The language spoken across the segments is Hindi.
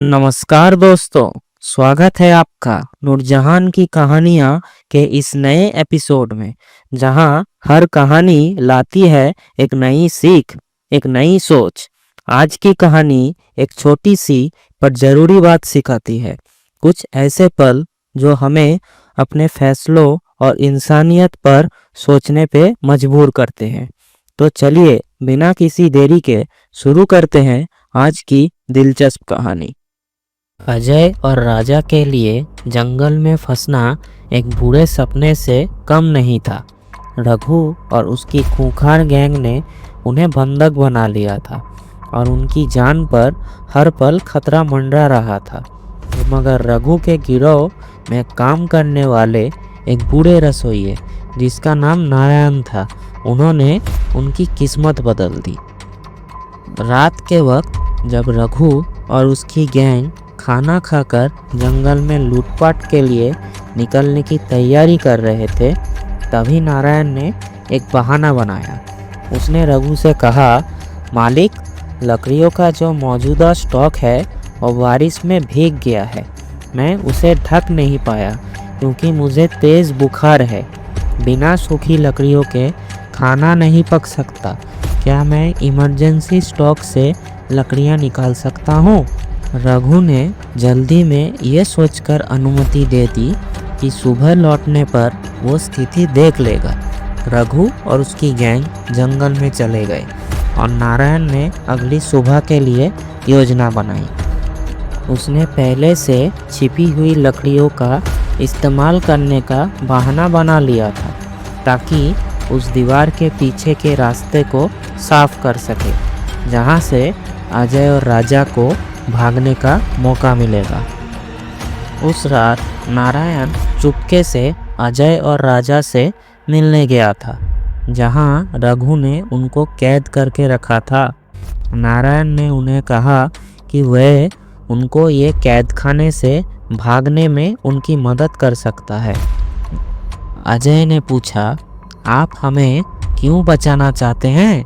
नमस्कार दोस्तों, स्वागत है आपका नूरजहान की कहानियाँ के इस नए एपिसोड में, जहां हर कहानी लाती है एक नई सीख, एक नई सोच। आज की कहानी एक छोटी सी पर जरूरी बात सिखाती है, कुछ ऐसे पल जो हमें अपने फैसलों और इंसानियत पर सोचने पे मजबूर करते हैं। तो चलिए बिना किसी देरी के शुरू करते हैं आज की दिलचस्प कहानी। अजय और राजा के लिए जंगल में फंसना एक बुरे सपने से कम नहीं था। रघु और उसकी खूंखार गैंग ने उन्हें बंधक बना लिया था और उनकी जान पर हर पल खतरा मंडरा रहा था। मगर रघु के गिरोह में काम करने वाले एक बूढ़े रसोइये, जिसका नाम नारायण था, उन्होंने उनकी किस्मत बदल दी। रात के वक्त जब रघु और उसकी गैंग खाना खाकर जंगल में लूटपाट के लिए निकलने की तैयारी कर रहे थे, तभी नारायण ने एक बहाना बनाया। उसने रघु से कहा, मालिक, लकड़ियों का जो मौजूदा स्टॉक है वो बारिश में भीग गया है। मैं उसे ढक नहीं पाया क्योंकि मुझे तेज़ बुखार है। बिना सूखी लकड़ियों के खाना नहीं पक सकता। क्या मैं इमरजेंसी स्टॉक से लकड़ियाँ निकाल सकता हूँ? रघु ने जल्दी में ये सोचकर अनुमति दे दी कि सुबह लौटने पर वो स्थिति देख लेगा। रघु और उसकी गैंग जंगल में चले गए और नारायण ने अगली सुबह के लिए योजना बनाई। उसने पहले से छिपी हुई लकड़ियों का इस्तेमाल करने का बहाना बना लिया था, ताकि उस दीवार के पीछे के रास्ते को साफ कर सके, जहाँ से अजय और राजा को भागने का मौका मिलेगा। उस रात नारायण चुपके से अजय और राजा से मिलने गया था, जहां रघु ने उनको कैद करके रखा था। नारायण ने उन्हें कहा कि वह उनको ये कैद खाने से भागने में उनकी मदद कर सकता है। अजय ने पूछा, आप हमें क्यों बचाना चाहते हैं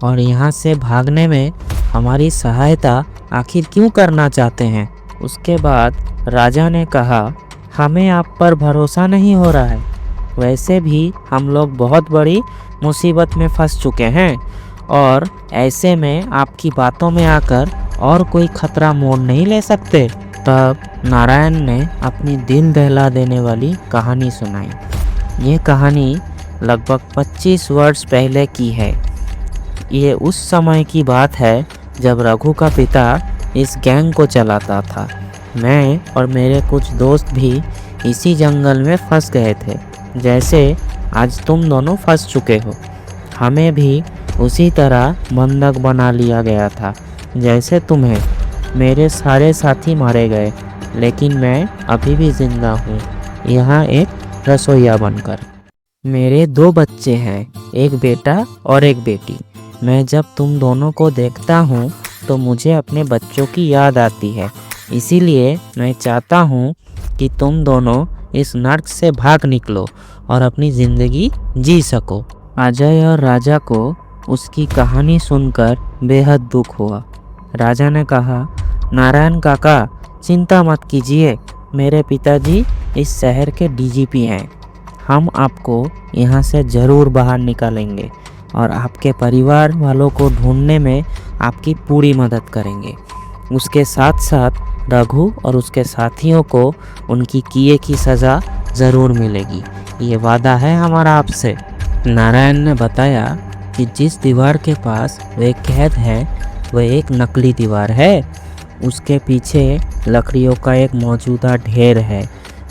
और यहाँ से भागने में हमारी सहायता आखिर क्यों करना चाहते हैं? उसके बाद राजा ने कहा, हमें आप पर भरोसा नहीं हो रहा है। वैसे भी हम लोग बहुत बड़ी मुसीबत में फंस चुके हैं और ऐसे में आपकी बातों में आकर और कोई खतरा मोड़ नहीं ले सकते। तब नारायण ने अपनी दिल दहला देने वाली कहानी सुनाई। ये कहानी लगभग 25 वर्ष पहले की है। ये उस समय की बात है जब रघु का पिता इस गैंग को चलाता था। मैं और मेरे कुछ दोस्त भी इसी जंगल में फंस गए थे, जैसे आज तुम दोनों फंस चुके हो। हमें भी उसी तरह बंधक बना लिया गया था जैसे तुम्हें। मेरे सारे साथी मारे गए, लेकिन मैं अभी भी जिंदा हूँ, यहाँ एक रसोइया बनकर। मेरे 2 बच्चे हैं, एक बेटा और एक बेटी। मैं जब तुम दोनों को देखता हूँ तो मुझे अपने बच्चों की याद आती है। इसीलिए मैं चाहता हूँ कि तुम दोनों इस नर्क से भाग निकलो और अपनी ज़िंदगी जी सको। अजय और राजा को उसकी कहानी सुनकर बेहद दुख हुआ। राजा ने कहा, नारायण काका, चिंता मत कीजिए। मेरे पिताजी इस शहर के डीजीपी हैं। हम आपको यहाँ से ज़रूर बाहर निकालेंगे और आपके परिवार वालों को ढूंढने में आपकी पूरी मदद करेंगे। उसके साथ साथ रघु और उसके साथियों को उनकी किए की सज़ा ज़रूर मिलेगी। ये वादा है हमारा आपसे। नारायण ने बताया कि जिस दीवार के पास वे कैद है वह एक नकली दीवार है। उसके पीछे लकड़ियों का एक मौजूदा ढेर है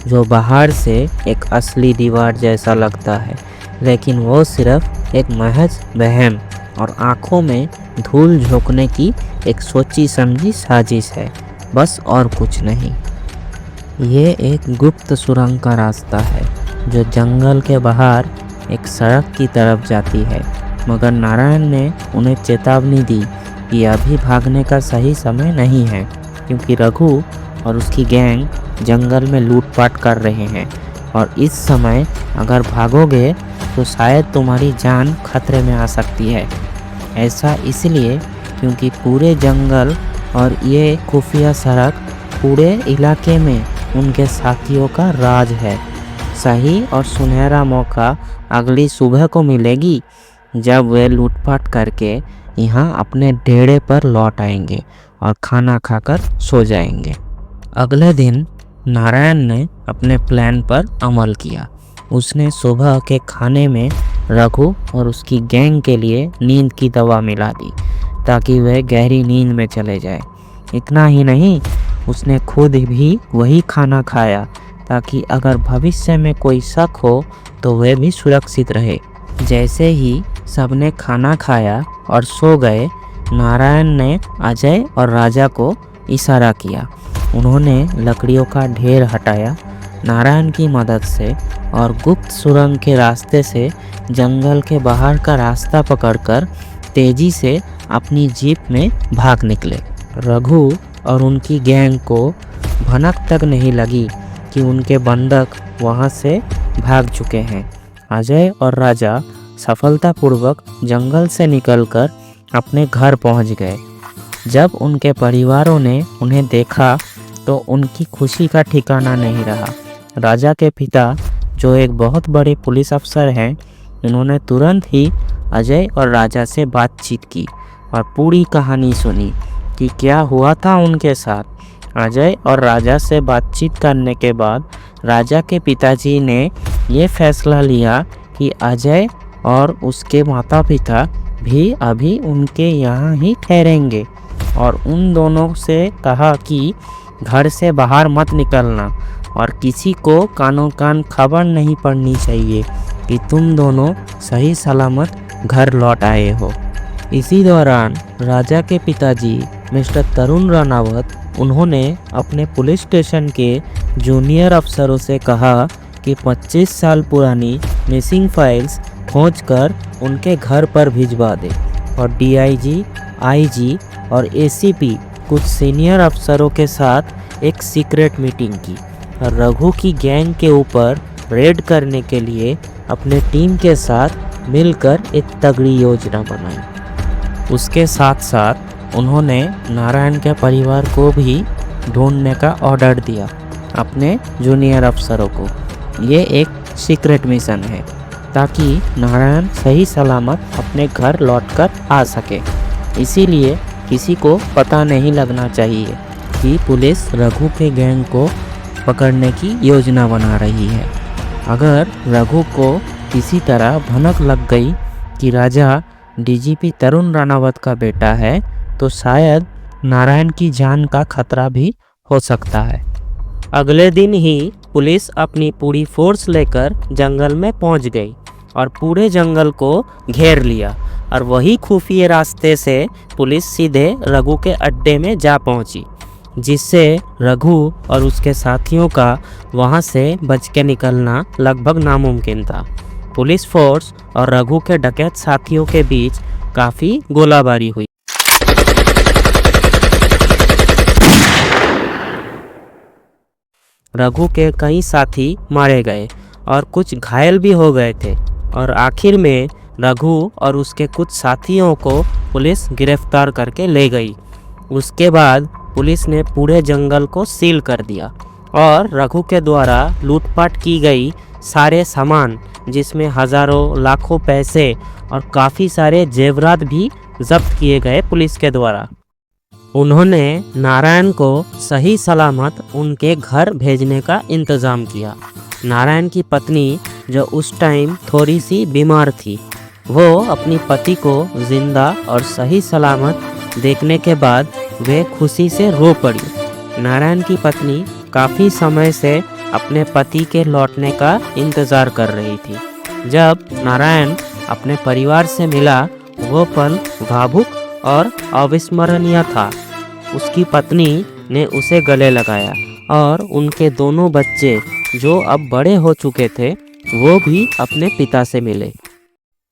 जो बाहर से एक असली दीवार जैसा लगता है, लेकिन वो सिर्फ एक महज वहम और आँखों में धूल झोंकने की एक सोची समझी साजिश है, बस और कुछ नहीं। ये एक गुप्त सुरंग का रास्ता है जो जंगल के बाहर एक सड़क की तरफ जाती है। मगर नारायण ने उन्हें चेतावनी दी कि अभी भागने का सही समय नहीं है, क्योंकि रघु और उसकी गैंग जंगल में लूटपाट कर रहे हैं और इस समय अगर भागोगे तो शायद तुम्हारी जान खतरे में आ सकती है। ऐसा इसलिए क्योंकि पूरे जंगल और ये खुफिया सड़क पूरे इलाके में उनके साथियों का राज है। सही और सुनहरा मौका अगली सुबह को मिलेगी जब वे लूटपाट करके यहाँ अपने डेरे पर लौट आएंगे और खाना खाकर सो जाएंगे। अगले दिन नारायण ने अपने प्लान पर अमल किया। उसने सुबह के खाने में रघु और उसकी गैंग के लिए नींद की दवा मिला दी ताकि वह गहरी नींद में चले जाए। इतना ही नहीं, उसने खुद भी वही खाना खाया ताकि अगर भविष्य में कोई शक हो तो वह भी सुरक्षित रहे। जैसे ही सबने खाना खाया और सो गए, नारायण ने अजय और राजा को इशारा किया। उन्होंने लकड़ियों का ढेर हटाया नारायण की मदद से और गुप्त सुरंग के रास्ते से जंगल के बाहर का रास्ता पकड़कर तेजी से अपनी जीप में भाग निकले। रघु और उनकी गैंग को भनक तक नहीं लगी कि उनके बंधक वहां से भाग चुके हैं। अजय और राजा सफलतापूर्वक जंगल से निकलकर अपने घर पहुंच गए। जब उनके परिवारों ने उन्हें देखा तो उनकी खुशी का ठिकाना नहीं रहा। राजा के पिता, जो एक बहुत बड़े पुलिस अफसर हैं, उन्होंने तुरंत ही अजय और राजा से बातचीत की और पूरी कहानी सुनी कि क्या हुआ था उनके साथ। अजय और राजा से बातचीत करने के बाद राजा के पिताजी ने ये फैसला लिया कि अजय और उसके माता पिता भी अभी उनके यहाँ ही ठहरेंगे और उन दोनों से कहा कि घर से बाहर मत निकलना और किसी को कानों कान खबर नहीं पड़नी चाहिए कि तुम दोनों सही सलामत घर लौट आए हो। इसी दौरान राजा के पिताजी मिस्टर तरुण रानावत, उन्होंने अपने पुलिस स्टेशन के जूनियर अफसरों से कहा कि 25 साल पुरानी मिसिंग फाइल्स खोजकर उनके घर पर भिजवा दे और डीआईजी, आईजी और एसीपी कुछ सीनियर अफसरों के साथ एक सीक्रेट मीटिंग की और रघु की गैंग के ऊपर रेड करने के लिए अपने टीम के साथ मिलकर एक तगड़ी योजना बनाई। उसके साथ साथ उन्होंने नारायण के परिवार को भी ढूंढने का ऑर्डर दिया अपने जूनियर अफसरों को। ये एक सीक्रेट मिशन है ताकि नारायण सही सलामत अपने घर लौटकर आ सके। इसीलिए किसी को पता नहीं लगना चाहिए कि पुलिस रघु के गैंग को पकड़ने की योजना बना रही है। अगर रघु को किसी तरह भनक लग गई कि राजा डीजीपी तरुण रानावत का बेटा है तो शायद नारायण की जान का खतरा भी हो सकता है। अगले दिन ही पुलिस अपनी पूरी फोर्स लेकर जंगल में पहुंच गई और पूरे जंगल को घेर लिया और वही खुफिया रास्ते से पुलिस सीधे रघु के अड्डे में जा पहुंची, जिससे रघु और उसके साथियों का वहां से बच के निकलना लगभग नामुमकिन था। पुलिस फोर्स और रघु के डकैत साथियों के बीच काफ़ी गोलाबारी हुई। रघु के कई साथी मारे गए और कुछ घायल भी हो गए थे और आखिर में रघु और उसके कुछ साथियों को पुलिस गिरफ्तार करके ले गई। उसके बाद पुलिस ने पूरे जंगल को सील कर दिया और रघु के द्वारा लूटपाट की गई सारे सामान, जिसमें हज़ारों लाखों पैसे और काफ़ी सारे जेवरात भी जब्त किए गए पुलिस के द्वारा। उन्होंने नारायण को सही सलामत उनके घर भेजने का इंतज़ाम किया। नारायण की पत्नी, जो उस टाइम थोड़ी सी बीमार थी, वो अपनी पति को जिंदा और सही सलामत देखने के बाद वे खुशी से रो पड़ी। नारायण की पत्नी काफ़ी समय से अपने पति के लौटने का इंतज़ार कर रही थी। जब नारायण अपने परिवार से मिला, वो पल भावुक और अविस्मरणीय था। उसकी पत्नी ने उसे गले लगाया और उनके दोनों बच्चे, जो अब बड़े हो चुके थे, वो भी अपने पिता से मिले।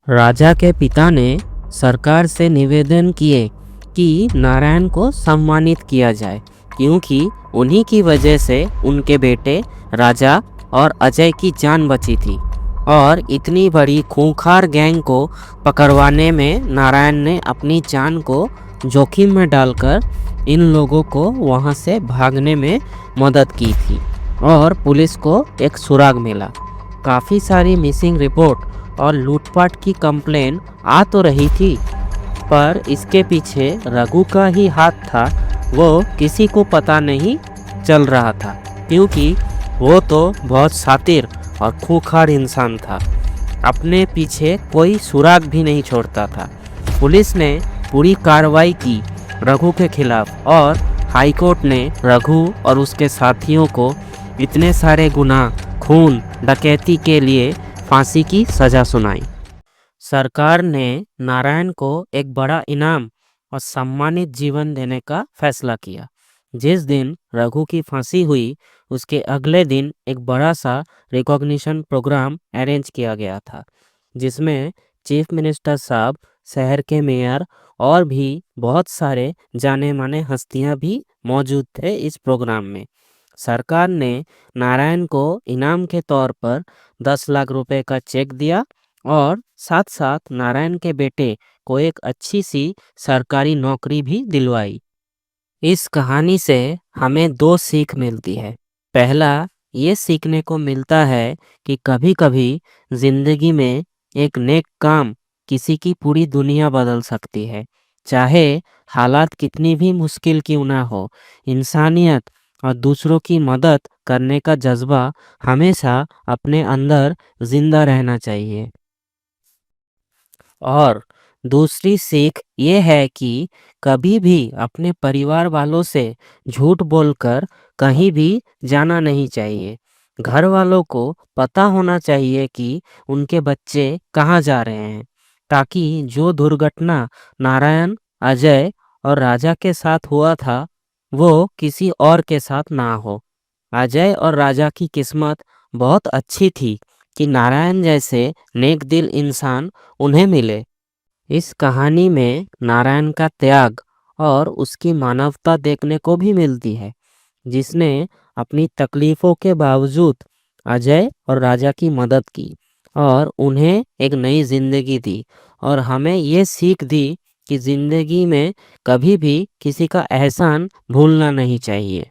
राजा के पिता ने सरकार से निवेदन किए कि नारायण को सम्मानित किया जाए, क्योंकि उन्हीं की वजह से उनके बेटे राजा और अजय की जान बची थी और इतनी बड़ी खूंखार गैंग को पकड़वाने में नारायण ने अपनी जान को जोखिम में डालकर इन लोगों को वहां से भागने में मदद की थी और पुलिस को एक सुराग मिला। काफ़ी सारी मिसिंग रिपोर्ट और लूटपाट की कंप्लेन आ तो रही थी, पर इसके पीछे रघु का ही हाथ था वो किसी को पता नहीं चल रहा था, क्योंकि वो तो बहुत शातिर और खूंखार इंसान था। अपने पीछे कोई सुराग भी नहीं छोड़ता था। पुलिस ने पूरी कार्रवाई की रघु के खिलाफ और हाईकोर्ट ने रघु और उसके साथियों को इतने सारे गुनाह, खून, डकैती के लिए फांसी की सजा सुनाई। सरकार ने नारायण को एक बड़ा इनाम और सम्मानित जीवन देने का फैसला किया। जिस दिन रघु की फांसी हुई उसके अगले दिन एक बड़ा सा रिकॉग्निशन प्रोग्राम अरेंज किया गया था, जिसमें चीफ मिनिस्टर साहब, शहर के मेयर और भी बहुत सारे जाने माने हस्तियां भी मौजूद थे इस प्रोग्राम में। सरकार ने नारायण को इनाम के तौर पर 10 लाख रुपए का चेक दिया और साथ साथ नारायण के बेटे को एक अच्छी सी सरकारी नौकरी भी दिलवाई। इस कहानी से हमें दो सीख मिलती है। पहला, ये सीखने को मिलता है कि कभी कभी जिंदगी में एक नेक काम किसी की पूरी दुनिया बदल सकती है। चाहे हालात कितनी भी मुश्किल क्यों ना हो, इंसानियत और दूसरों की मदद करने का जज्बा हमेशा अपने अंदर जिंदा रहना चाहिए। और दूसरी सीख ये है कि कभी भी अपने परिवार वालों से झूठ बोलकर कहीं भी जाना नहीं चाहिए। घर वालों को पता होना चाहिए कि उनके बच्चे कहाँ जा रहे हैं, ताकि जो दुर्घटना नारायण, अजय और राजा के साथ हुआ था वो किसी और के साथ ना हो। अजय और राजा की किस्मत बहुत अच्छी थी कि नारायण जैसे नेक दिल इंसान उन्हें मिले। इस कहानी में नारायण का त्याग और उसकी मानवता देखने को भी मिलती है, जिसने अपनी तकलीफों के बावजूद अजय और राजा की मदद की और उन्हें एक नई जिंदगी दी और हमें ये सीख दी कि जिंदगी में कभी भी किसी का एहसान भूलना नहीं चाहिए।